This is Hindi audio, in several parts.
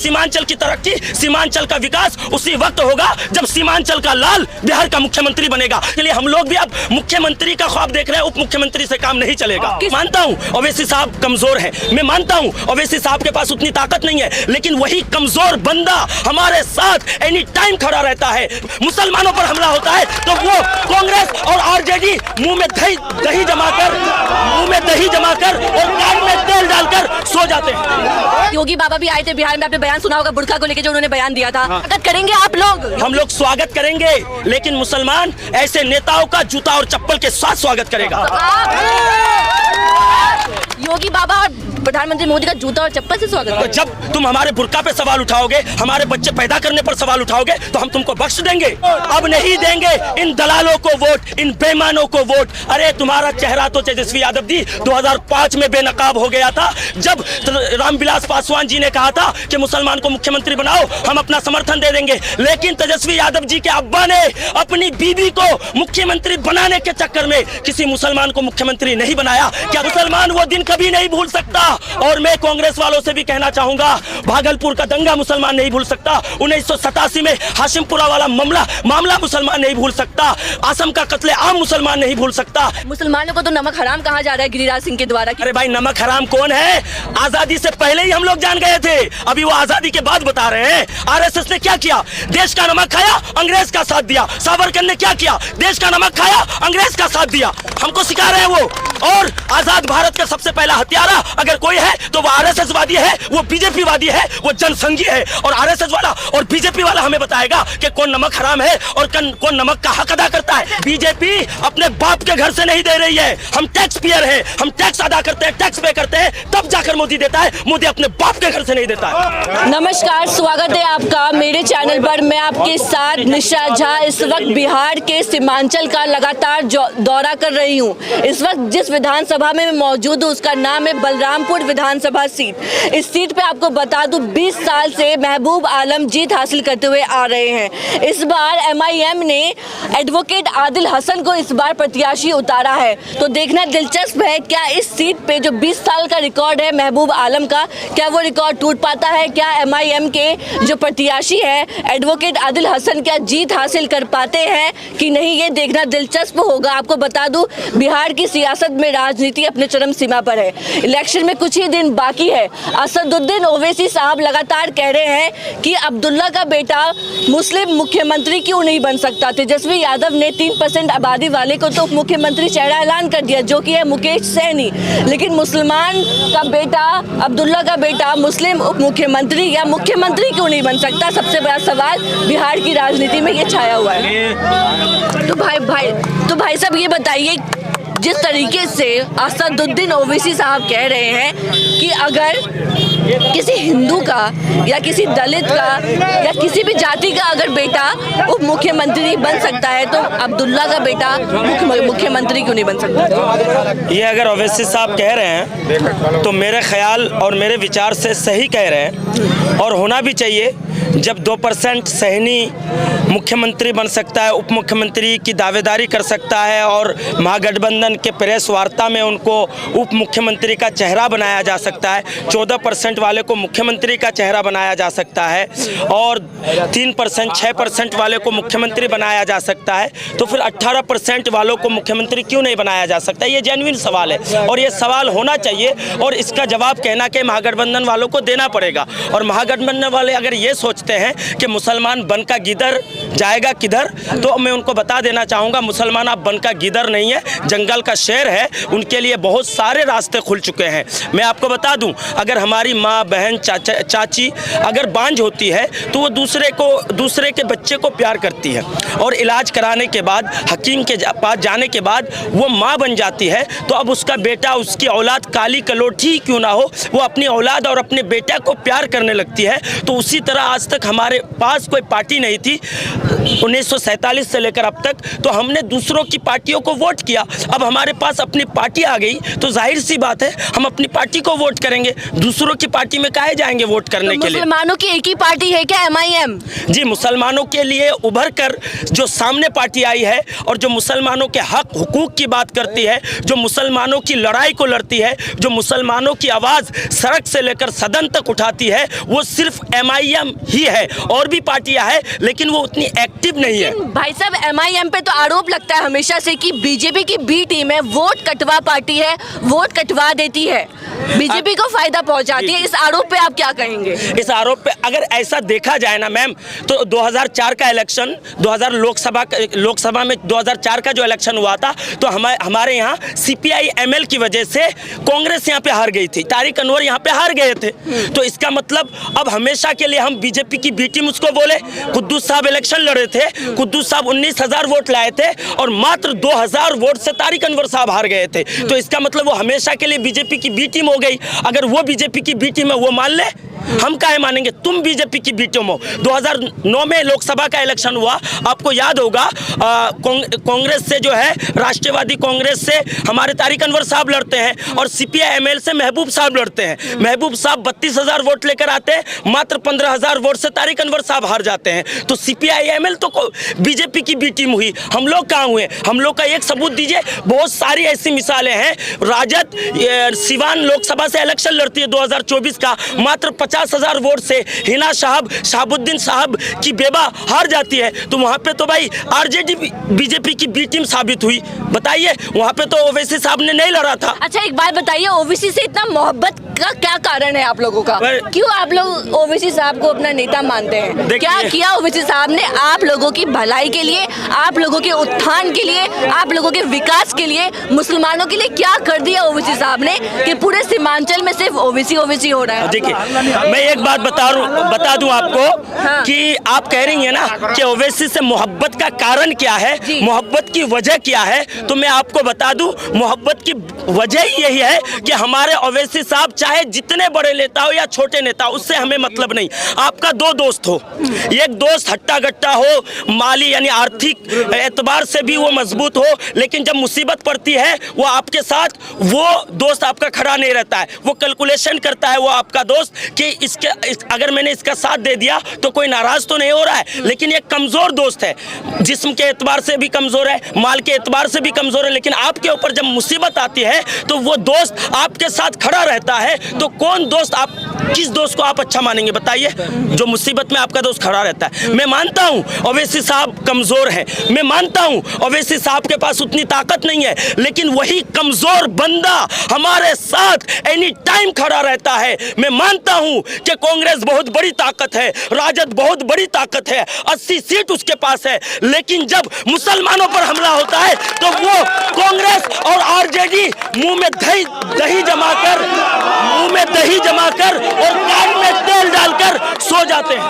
सीमांचल की तरक्की, सीमांचल का विकास उसी वक्त होगा जब सीमांचल का लाल बिहार का मुख्यमंत्री बनेगा। इसलिए हम लोग भी अब मुख्यमंत्री का ख्वाब देख रहे हैं, उप मुख्यमंत्री से काम नहीं चलेगा। मानता हूं ओवैसी साहब कमजोर हैं, मैं मानता हूं ओवैसी साहब के पास उतनी ताकत नहीं है, लेकिन वही कमजोर बंदा हमारे साथ एनी टाइम खड़ा रहता है। मुसलमानों पर हमला होता है तो वो कांग्रेस और आरजेडी मुंह में दही जमाकर और कान में तेल डालकर सो जाते हैं। योगी बाबा भी आए थे बिहार में, आपने बयान सुना होगा बुर्का को लेकर जो उन्होंने बयान दिया था। स्वागत करेंगे आप लोग? हम लोग स्वागत करेंगे, लेकिन मुसलमान ऐसे नेताओं का जूता और चप्पल के साथ स्वागत करेगा। योगी बाबा और प्रधानमंत्री मोदी का जूता और चप्पल से स्वागत तो जब तुम हमारे बुर्का पे सवाल उठाओगे, हमारे बच्चे पैदा करने पर सवाल उठाओगे, तो हम तुमको बख्श देंगे? अब नहीं देंगे इन दलालों को वोट, इन बेईमानों को वोट। अरे तुम्हारा चेहरा तो तेजस्वी यादव जी 2005 में बेनकाब हो गया था, जब रामविलास पासवान जी ने कहा था कि मुसलमान को मुख्यमंत्री बनाओ, हम अपना समर्थन दे देंगे। लेकिन तेजस्वी यादव जी के अब्बा ने अपनी बीबी को मुख्यमंत्री बनाने के चक्कर में किसी मुसलमान को मुख्यमंत्री नहीं बनाया। क्या मुसलमान वो दिन कभी नहीं भूल सकता? और मैं कांग्रेस वालों से भी कहना चाहूंगा, भागलपुर का दंगा मुसलमान नहीं भूल सकता, 1987 में हाशिमपुरा वाला मामला मुसलमान नहीं भूल सकता, आसम का कत्ले आम मुसलमान नहीं भूल सकता। मुसलमानों को तो नमक हराम कहा जा रहा है गिरिराज सिंह के द्वारा। अरे भाई, नमक हराम कौन है? आजादी से पहले ही हम लोग जान गए थे, अभी वो आजादी के बाद बता रहे हैं। आरएसएस ने क्या किया? देश का नमक खाया, अंग्रेज का साथ दिया। सावरकर ने क्या किया? देश का नमक खाया, अंग्रेज का साथ दिया। हमको सिखा रहे हैं वो। और आजाद भारत का सबसे पहला हत्यारा अगर कोई है तो वो आरएसएस वादी है, वो बीजेपी वादी है, वो जनसंघी है। और आरएसएस वाला और बीजेपी वाला हमें बताएगा कि कौन नमक हराम है और कौन नमक का हक अदा करता है। बीजेपी अपने बाप के घर से नहीं दे रही है, हम टैक्स पेयर हैं, हम टैक्स अदा करते हैं, टैक्स पे करते हैं, तब जाकर मोदी देता है। मोदी अपने बाप के घर से नहीं देता है। नमस्कार, स्वागत है आपका मेरे चैनल पर। मैं आपके साथ निशा झा इस वक्त बिहार के सीमांचल का लगातार दौरा कर रही हूँ। इस वक्त जिस विधानसभा में मैं मौजूद हूँ उसका नाम है बलरामपुर विधानसभा सीट। इस सीट पे आपको बता दूं 20 साल से महबूब आलम जीत हासिल करते हुए आ रहे हैं। इस बार एमआईएम ने एडवोकेट आदिल हसन को इस बार प्रत्याशी उतारा है, तो देखना दिलचस्प है क्या इस सीट पे जो 20 साल का रिकॉर्ड है महबूब आलम का, क्या वो रिकॉर्ड टूट पाता है? क्या एमआईएम के जो प्रत्याशी है एडवोकेट आदिल हसन क्या जीत हासिल कर पाते हैं कि नहीं, ये देखना दिलचस्प होगा। आपको बता दूं बिहार की सियासत में राजनीति अपने चरम सीमा पर है, इलेक्शन में कुछ ही दिन बाकी है। असदुद्दीन ओवैसी साहब लगातार कह रहे हैं कि अब्दुल्ला का बेटा मुस्लिम मुख्यमंत्री क्यों नहीं बन सकता। तेजस्वी यादव ने 3% आबादी वाले को तो मुख्यमंत्री चेहरा ऐलान कर दिया, जो कि है मुकेश सहनी। लेकिन मुसलमान का बेटा, अब्दुल्ला का बेटा मुस्लिम उप मुख्यमंत्री या मुख्यमंत्री क्यों नहीं बन सकता? सबसे बड़ा सवाल बिहार की राजनीति में ये छाया हुआ है। तो भाई साहब ये बताइए, जिस तरीके से असदुद्दीन ओवैसी साहब कह रहे हैं कि अगर किसी हिंदू का या किसी दलित का या किसी भी जाति का अगर बेटा उप मुख्यमंत्री बन सकता है, तो अब्दुल्ला का बेटा मुख्यमंत्री क्यों नहीं बन सकता? ये अगर ओवैसी साहब कह रहे हैं तो मेरे ख्याल और मेरे विचार से सही कह रहे हैं, और होना भी चाहिए। जब 2% सहनी मुख्यमंत्री बन सकता है, उप मुख्यमंत्री की दावेदारी कर सकता है, और महागठबंधन के प्रेस वार्ता में उनको उप मुख्यमंत्री का चेहरा बनाया जा सकता है, 14% वाले को मुख्यमंत्री का चेहरा बनाया जा सकता है, और 3% 6% वाले को मुख्यमंत्री बनाया जा सकता है, तो फिर 18% वालों को मुख्यमंत्री क्यों नहीं बनाया जा सकता? ये जेन्युइन सवाल है और ये सवाल होना चाहिए, और इसका जवाब कहना कि महागठबंधन वालों को देना पड़ेगा। और महागठबंधन वाले अगर ये सोचते हैं कि मुसलमान बन का गिदर जाएगा किधर, तो मैं उनको बता देना चाहूँगा, मुसलमान आप बन का गिदर नहीं है, जंगल का शेर है। उनके लिए बहुत सारे रास्ते खुल चुके हैं। मैं आपको बता दूं, अगर हमारी माँ, बहन, चाची अगर बांझ होती है तो वो दूसरे के बच्चे को प्यार करती है, और इलाज कराने के बाद, हकीम के पास जाने के बाद वो माँ बन जाती है। तो अब उसका बेटा, उसकी औलाद काली कलोठी क्यों ना हो, वो अपनी औलाद और अपने बेटा को प्यार करने लगती है। तो उसी तरह आज तक हमारे पास कोई पार्टी नहीं थी 1947 से लेकर अब तक, तो हमने दूसरों की पार्टियों को वोट किया। अब हमारे पास अपनी पार्टी आ गई तो जाहिर सी बात है हम अपनी पार्टी को वोट करेंगे, दूसरों की पार्टी में काहे जाएंगे वोट करने के लिए? मुसलमानों की एक ही पार्टी है क्या एमआईएम? जी, मुसलमानों के लिए उभर कर जो सामने पार्टी आई है और जो मुसलमानों के हक हुकूक की बात करती है, जो मुसलमानों की लड़ाई को लड़ती है, जो मुसलमानों की आवाज़ सड़क से लेकर सदन तक उठाती है, वो सिर्फ MIM ही है। और भी पार्टियां हैं लेकिन वो उतनी एक्टिव नहीं है। भाई साहब, MIM पे तो आरोप लगता है हमेशा से कि बीजेपी की बी टीम है, वोट कटवा पार्टी है, वोट कटवा देती है, बीजेपी को फायदा पहुंचाती है। इस आरोप पे आप क्या कहेंगे? इस आरोप पे अगर ऐसा देखा जाए ना मैम, तो 2004 का इलेक्शन, 2000 लोकसभा में 2004 का जो इलेक्शन हुआ था, तो हमारे यहाँ CPI ML की वजह से कांग्रेस यहाँ पे हार गई थी, तारिक अनवर यहाँ पे हार गए थे। तो इसका मतलब अब हमेशा के लिए हम बीजेपी की बी टीम उसको बोले। कुद्दूस साहब इलेक्शन लड़े थे, कुद्दूस साहब 19,000 वोट लाए थे और मात्र 2,000 वोट से तारिक अनवर साहब हार गए थे। तो इसका मतलब वो हमेशा के लिए बीजेपी की बी टीम हो गई। अगर वो बीजेपी की बी टीम है वो मान ले, हम काहे मानेंगे? तुम बीजेपी की बी टीम हो। 2009 में लोकसभा का इलेक्शन हुआ, आपको याद होगा, कांग्रेस से जो है, राष्ट्रवादी कांग्रेस से हमारे तारिक अनवर साहब लड़ते हैं और CPI ML से महबूब साहब लड़ते हैं। महबूब साहब 32,000 वोट लेकर आते हैं, मात्र 15,000 वोट से तारिक अनवर साहब हार जाते हैं। तो CPI ML तो बीजेपी की बी टीम हुई, हम लोग कहाँ हुए? हम लोग का एक सबूत दीजिए। बहुत सारी ऐसी मिसालें हैं। राजद सिवान लोकसभा से इलेक्शन लड़ती है 2024 का, मात्र 50,000 वोट से हिना साहब, शहाबुद्दीन साहब की बेबा हार जाती है। तो वहाँ पे तो भाई RJD बीजेपी की बी टीम साबित हुई। बताइए, वहाँ पे तो ओवैसी साहब ने नहीं लड़ा था। अच्छा, एक बात बताइए, ओवैसी से इतना मोहब्बत का क्या कारण है आप लोगों का? क्यों आप लोग ओवैसी साहब को अपना नेता मानते हैं? क्या किया ओवैसी साहब ने आप लोगों की भलाई के लिए, आप लोगों के उत्थान के लिए, आप लोगों के विकास के लिए, मुसलमानों के लिए क्या कर दिया ओवैसी साहब ने कि पूरे सीमांचल में सिर्फ ओवैसी हो रहा है? देखिए, मैं एक बात बता दूं आपको, हाँ। कि आप कह रही हैं ना कि ओवैसी से मोहब्बत का कारण क्या है, मोहब्बत की वजह क्या है, तो मैं आपको बता दूं, मोहब्बत की वजह यही है कि हमारे ओवैसी साहब चाहे जितने बड़े नेता हो या छोटे नेता, उससे हमें मतलब नहीं। आपका दो दोस्त हो, एक दोस्त हट्टा गट्टा हो, माली यानी आर्थिक एतबार से भी वो मजबूत हो, लेकिन जब मुसीबत पड़ती है वो आपके साथ, वो दोस्त आपका खड़ा नहीं रहता है, वो कैलकुलेशन करता है वो आपका दोस्त कि अगर मैंने इसका साथ दे दिया तो कोई नाराज तो नहीं हो रहा है। लेकिन ये कमजोर दोस्त है, जिस्म के एतबार से भी कमजोर है, माल के एतबार से भी कमजोर है, लेकिन आपके ऊपर जब मुसीबत आती है तो वो दोस्त आपके साथ खड़ा रहता है। तो कौन दोस्त, आप किस दोस्त को आप अच्छा मानेंगे बताइए, जो मुसीबत में आपका दोस्त खड़ा रहता है? मैं मानता हूं ओवैसी साहब कमजोर है, मैं मानता हूं ओवैसी साहब के पास उतनी ताकत नहीं है, लेकिन वही कमजोर बंदा हमारे साथ एनी टाइम खड़ा रहता है। मैं मानता हूं कि कांग्रेस बहुत बड़ी ताकत है, राजद बहुत बड़ी ताकत है, 80 सीट उसके पास है, लेकिन जब मुसलमानों पर हमला होता है तो वो कांग्रेस और RJD मुंह में दही जमाकर और कान में तेल डालकर सो जाते हैं।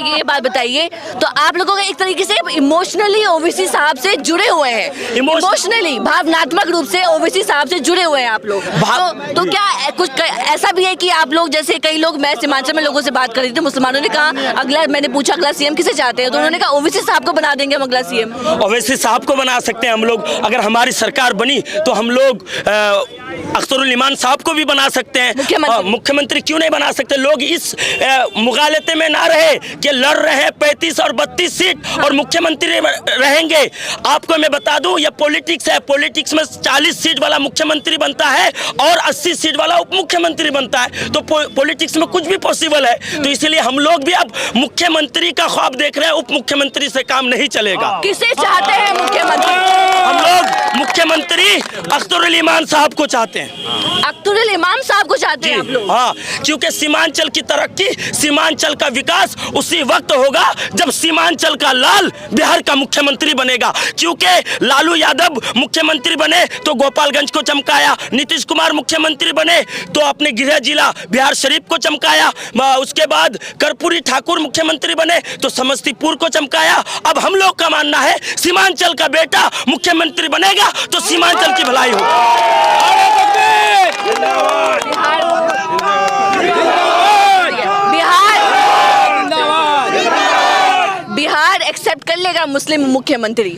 ये बात बताइए, तो आप लोगों का एक तरीके से इमोशनली ओवैसी साहब से जुड़े हुए हैं, इमोशनली भावनात्मक रूप से ओवैसी साहब से जुड़े हुए हैं आप लोग। तो क्या कुछ ऐसा भी है कि आप लोग, जैसे कई लोग, मैं सीमांचल में लोगों से बात कर रही थी, मुसलमानों ने कहा मैंने पूछा अगला CM किसे चाहते हैं, तो उन्होंने कहा ओवैसी साहब को बना देंगे हम अगला CM। ओवैसी साहब को बना सकते हैं हम लोग, अगर हमारी सरकार बनी तो हम लोग अख्तरुल ईमान साहब को भी बना सकते हैं, मुख्यमंत्री क्यों नहीं बना सकते? लोग इस मुगालते में ना रहे कि लड़ रहे हैं 35 और 32 सीट और मुख्यमंत्री रहेंगे। आपको मैं बता दूं, ये पॉलिटिक्स है, पॉलिटिक्स में 40 सीट वाला मुख्यमंत्री बनता है और 80 सीट वाला उप मुख्यमंत्री बनता है, तो पॉलिटिक्स में कुछ भी पॉसिबल है। तो इसलिए हम लोग भी अब मुख्यमंत्री का ख्वाब देख रहे हैं, उप मुख्यमंत्री से काम नहीं चलेगा। किसे चाहते हैं मुख्यमंत्री? हम लोग मुख्यमंत्री अख्तरुल ईमान साहब को चाहते हैं। अख्तरुल ईमान साहब को चाहते हैं आप लोग? हाँ, क्योंकि सीमांचल की तरक्की, सीमांचल का विकास उसी वक्त होगा जब सीमांचल का लाल बिहार का मुख्यमंत्री बनेगा। क्योंकि लालू यादव मुख्यमंत्री बने तो गोपालगंज को चमकाया, नीतीश कुमार मुख्यमंत्री बने तो अपने गृह जिला बिहार शरीफ को चमकाया, उसके बाद कर्पूरी ठाकुर मुख्यमंत्री बने तो समस्तीपुर को चमकाया। अब हम लोग का मानना है सीमांचल का बेटा मुख्यमंत्री बनेगा तो सीमांचल की भलाई होगी। बिहार एक्सेप्ट कर लेगा मुस्लिम मुख्यमंत्री?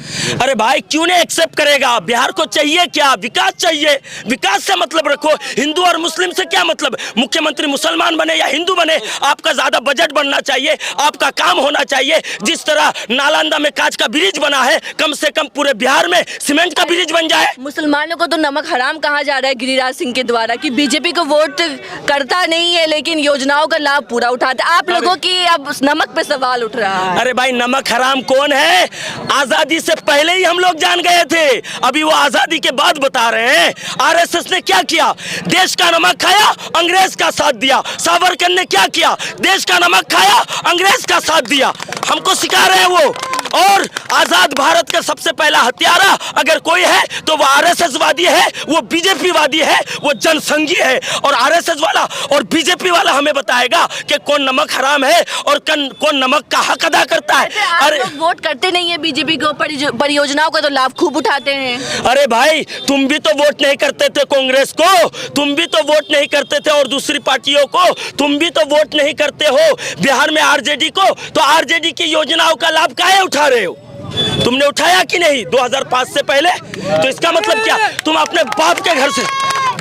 अरे भाई क्यों नहीं एक्सेप्ट करेगा? बिहार को चाहिए क्या? विकास चाहिए। विकास से मतलब रखो, हिंदू और मुस्लिम से क्या मतलब? मुख्यमंत्री मुसलमान बने या हिंदू बने, आपका ज्यादा बजट बनना चाहिए, आपका काम होना चाहिए। जिस तरह नालंदा में कांच का ब्रिज बना है, कम से कम पूरे बिहार में सीमेंट का ब्रिज बन जाए। मुसलमानों को तो नमक हराम कहा जा रहा है गिरिराज सिंह के द्वारा कि बीजेपी को वोट करता नहीं है लेकिन योजनाओं का लाभ पूरा उठाते। आप लोगों की अब नमक पे सवाल उठ रहा है। अरे भाई नमक हराम कौन है? आजादी से पहले ही हम लोग जान गए थे, अभी वो आजादी के बाद बता रहे हैं। आरएसएस ने क्या किया? देश का नमक खाया, अंग्रेज का साथ दिया। सावरकर ने क्या किया? देश का नमक खाया, अंग्रेज का साथ दिया। हमको सिखा रहे हैं वो। और आजाद भारत का सबसे पहला हत्यारा अगर कोई है तो वो आरएसएस वादी है, वो बीजेपी वादी है, वो जनसंघी है। और आरएसएस वाला और बीजेपी वाला हमें बताएगा कि कौन नमक हराम है और कौन नमक का हक अदा करता है। अरे लोग वोट करते नहीं है बीजेपी को, परियोजनाओं का तो लाभ खूब उठाते हैं। अरे भाई तुम भी तो वोट नहीं करते थे कांग्रेस को, तुम भी तो वोट नहीं करते थे और दूसरी पार्टियों को, तुम भी तो वोट नहीं करते हो बिहार में आरजेडी को। तो आरजेडी की योजनाओं का लाभ काहे उठा रहे हो? तुमने उठाया कि नहीं 2005 से पहले? तो इसका मतलब क्या? तुम अपने बाप के घर से,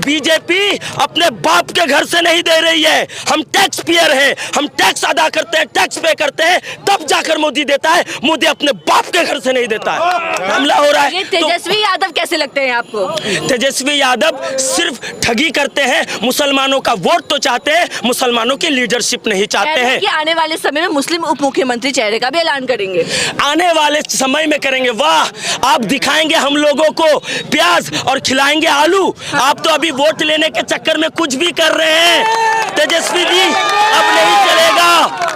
बीजेपी अपने बाप के घर से नहीं दे रही है। हम टैक्स पेयर हैं, हम टैक्स अदा करते हैं, टैक्स पे करते हैं, तब जाकर मोदी देता है। मोदी अपने बाप के घर से नहीं देता है। हमला हो रहा है। ये तेजस्वी यादव कैसे लगते हैं आपको? तेजस्वी यादव सिर्फ ठगी करते हैं, मुसलमानों का वोट तो चाहते हैं, मुसलमानों की लीडरशिप नहीं चाहते हैं। कि आने वाले समय में मुस्लिम उप मुख्यमंत्री चेहरे का भी ऐलान करेंगे। आने वाले समय में करेंगे। वाह, आप दिखाएंगे हम लोगों को प्याज और खिलाएंगे आलू। आप तो अभी वोट लेने के चक्कर में कुछ भी कर रहे हैं। तेजस्वी जी अब नहीं चलेगा,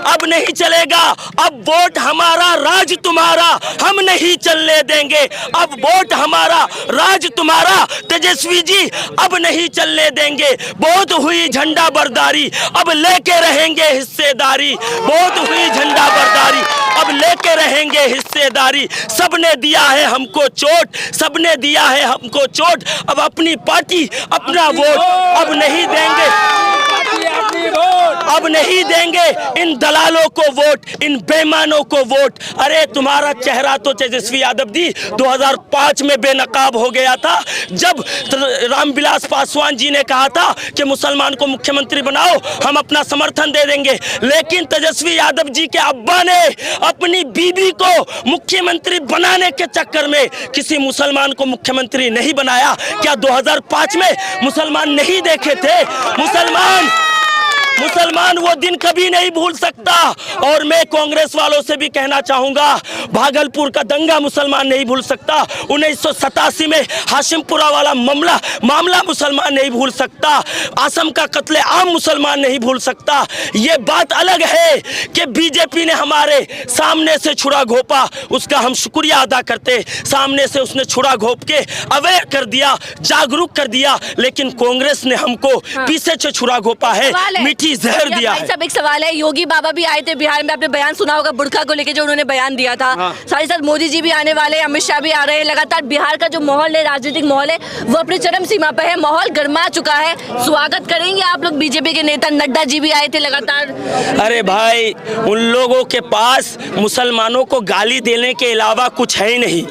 अब नहीं चलेगा। अब वोट हमारा, राज तुम्हारा, हम नहीं चलने देंगे। अब वोट हमारा, राज तुम्हारा, तेजस्वी जी अब नहीं चलने देंगे। बहुत हुई झंडा बरदारी, अब लेके रहेंगे हिस्सेदारी। बहुत हुई झंडा बरदारी, अब लेके रहेंगे हिस्सेदारी। सबने दिया है हमको चोट, सबने दिया है हमको चोट। अब अपनी पार्टी, अपना वोट अब नहीं देंगे, अब नहीं देंगे इन दलालों को वोट, इन बेईमानों को वोट। अरे तुम्हारा चेहरा तो तेजस्वी यादव जी 2005 में बेनकाब हो गया था, जब रामविलास पासवान जी ने कहा था कि मुसलमान को मुख्यमंत्री बनाओ, हम अपना समर्थन दे देंगे। लेकिन तेजस्वी यादव जी के अब्बा ने अपनी बीबी को मुख्यमंत्री बनाने के चक्कर में किसी मुसलमान को मुख्यमंत्री नहीं बनाया। क्या 2005 में मुसलमान नहीं देखे थे? मुसलमान वो दिन कभी नहीं भूल सकता। और मैं कांग्रेस वालों से भी कहना चाहूंगा, भागलपुर का दंगा मुसलमान नहीं भूल सकता। 1987 में हाशिमपुरा वाला मामला मुसलमान नहीं भूल सकता। आसम का कत्ले आम मुसलमान नहीं भूल सकता। ये बात अलग है कि बीजेपी ने हमारे सामने से छुरा घोंपा, उसका हम शुक्रिया अदा करते। सामने से उसने छुरा घोंप के अवेयर कर दिया, जागरूक कर दिया। लेकिन कांग्रेस ने हमको पीछे से छुरा घोंपा है, मीठी जहर दिया है। सब एक सवाल है, योगी बाबा भी आए थे बिहार में, आपने बयान सुना होगा बुर्का को लेके जो उन्होंने बयान दिया था। साथ ही साथ मोदी जी भी आने वाले हैं, अमित शाह भी आ रहे हैं। लगातार बिहार का जो माहौल है, राजनीतिक माहौल है, वो अपनी चरम सीमा पर है। माहौल गर्मा चुका है। स्वागत करेंगे आप लोग? बीजेपी के नेता नड्डा जी भी आए थे लगातार। अरे भाई उन लोगों के पास मुसलमानों को गाली देने के अलावा कुछ है ही नहीं।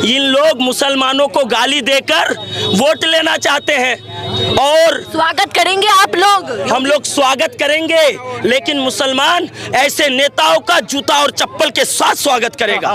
इन लोग मुसलमानों को गाली देकर वोट लेना चाहते हैं। और स्वागत करेंगे आप लोग? हम लोग स्वागत करेंगे, लेकिन मुसलमान ऐसे नेताओं का जूता और चप्पल के साथ स्वागत करेगा।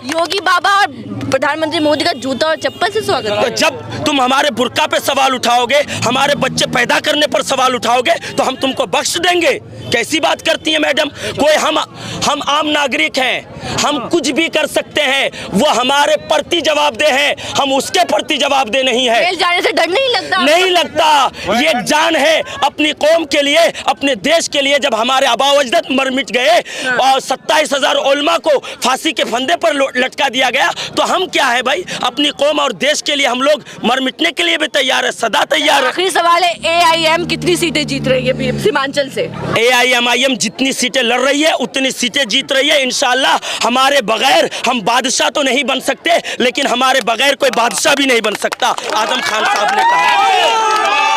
योगी बाबा और प्रधानमंत्री मोदी का जूता और चप्पल से स्वागत? तो जब तुम हमारे बुर्का पे सवाल उठाओगे, हमारे बच्चे पैदा करने पर सवाल उठाओगे, तो हम तुमको बख्श देंगे? कैसी बात करती है मैडम? कोई हम आम नागरिक हैं, हम कुछ भी कर सकते हैं। वो हमारे प्रति जवाबदेह हैं, हम उसके प्रति जवाबदेह नहीं है। जेल जाने से डर नहीं लगता? नहीं लगता। ये एक जान है अपनी कौम के लिए, अपने देश के लिए। जब हमारे आबा अजदद मर मिट गए और 27,000 उलमा को फांसी के फंदे पर लटका दिया गया, तो हम क्या है भाई? अपनी कौम और देश के लिए हम लोग मर मिटने के लिए भी तैयार है, सदा तैयार है। आखिरी सवाल है, AIM कितनी सीटें जीत रही है सीमांचल से? AIM जितनी सीटें लड़ रही है उतनी सीटें जीत रही है इंशाल्लाह। हमारे बगैर हम बादशाह तो नहीं बन सकते, लेकिन हमारे बगैर कोई बादशाह भी नहीं बन सकता, आजम खान साहब ने कहा।